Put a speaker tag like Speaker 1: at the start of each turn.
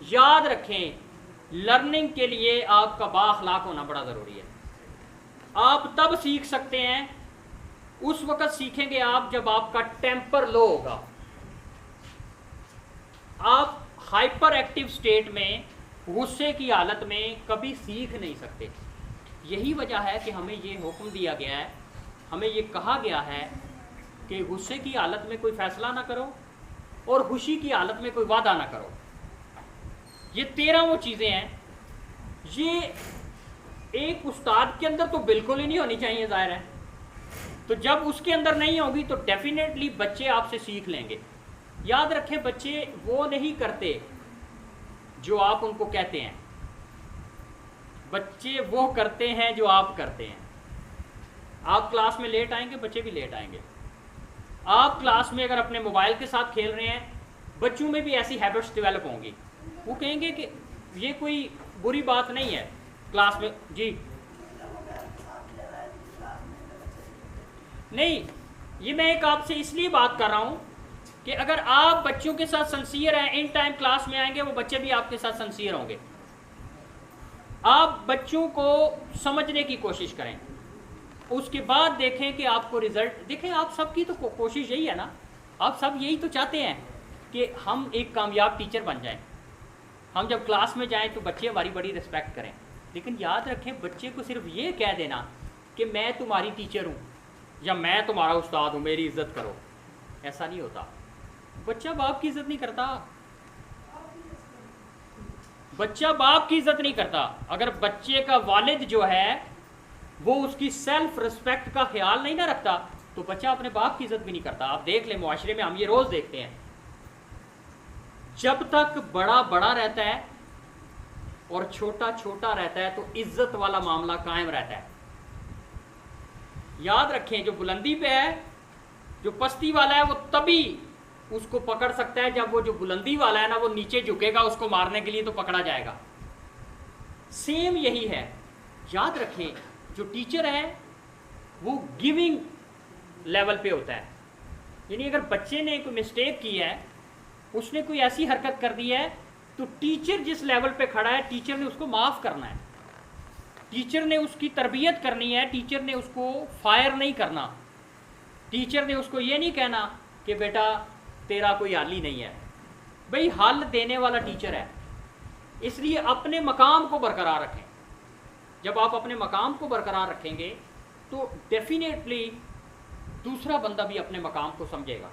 Speaker 1: याद रखें, लर्निंग के लिए आपका बाअखलाक होना बड़ा ज़रूरी है। आप तब सीख सकते हैं, उस वक्त सीखेंगे आप जब आपका टेम्पर लो होगा। आप हाइपर एक्टिव स्टेट में, गुस्से की हालत में कभी सीख नहीं सकते। यही वजह है कि हमें ये हुक्म दिया गया है, हमें ये कहा गया है कि गुस्से की हालत में कोई फैसला ना करो और खुशी की हालत में कोई वादा ना करो। ये 13 वो चीज़ें हैं, ये एक उस्ताद के अंदर तो बिल्कुल ही नहीं होनी चाहिए, जाहिर है। तो जब उसके अंदर नहीं होगी तो डेफिनेटली बच्चे आपसे सीख लेंगे। याद रखें, बच्चे वो नहीं करते जो आप उनको कहते हैं, बच्चे वो करते हैं जो आप करते हैं। आप क्लास में लेट आएंगे, बच्चे भी लेट आएंगे। आप क्लास में अगर अपने मोबाइल के साथ खेल रहे हैं, बच्चों में भी ऐसी हैबिट्स डेवलप होंगी। वो कहेंगे कि ये कोई बुरी बात नहीं है क्लास में। जी नहीं, ये मैं एक आपसे इसलिए बात कर रहा हूँ कि अगर आप बच्चों के साथ सिंसियर हैं, इन टाइम क्लास में आएंगे, वो बच्चे भी आपके साथ सिंसियर होंगे। आप बच्चों को समझने की कोशिश करें, उसके बाद देखें कि आपको रिजल्ट देखें। आप सबकी तो कोशिश यही है ना, आप सब यही तो चाहते हैं कि हम एक कामयाब टीचर बन जाएं। हम जब क्लास में जाएं तो बच्चे हमारी बड़ी रिस्पेक्ट करें। लेकिन याद रखें, बच्चे को सिर्फ ये कह देना कि मैं तुम्हारी टीचर हूँ या मैं तुम्हारा उस्ताद हूँ, मेरी इज्जत करो, ऐसा नहीं होता। बच्चा बाप की इज्जत नहीं करता, बच्चा बाप की इज्जत नहीं करता। अगर बच्चे का वालिद जो है वो उसकी सेल्फ रिस्पेक्ट का ख्याल नहीं ना रखता, तो बच्चा अपने बाप की इज्जत भी नहीं करता। आप देख लें, मुआशरे में हम ये रोज देखते हैं, जब तक बड़ा बड़ा रहता है और छोटा छोटा रहता है तो इज्जत वाला मामला कायम रहता है। याद रखें, जो बुलंदी पे है, जो पस्ती वाला है, वो तभी उसको पकड़ सकता है जब वो जो बुलंदी वाला है ना, वो नीचे झुकेगा, उसको मारने के लिए तो पकड़ा जाएगा। सेम यही है। याद रखें, जो टीचर है वो गिविंग लेवल पे होता है। यानी अगर बच्चे ने कोई मिस्टेक की है, उसने कोई ऐसी हरकत कर दी है, तो टीचर जिस लेवल पे खड़ा है, टीचर ने उसको माफ़ करना है, टीचर ने उसकी तरबियत करनी है, टीचर ने उसको फायर नहीं करना, टीचर ने उसको ये नहीं कहना कि बेटा तेरा कोई हाल ही नहीं है। भाई हल देने वाला टीचर है, इसलिए अपने मकाम को बरकरार रखें। जब आप अपने मकाम को बरकरार रखेंगे तो डेफिनेटली दूसरा बंदा भी अपने मकाम को समझेगा।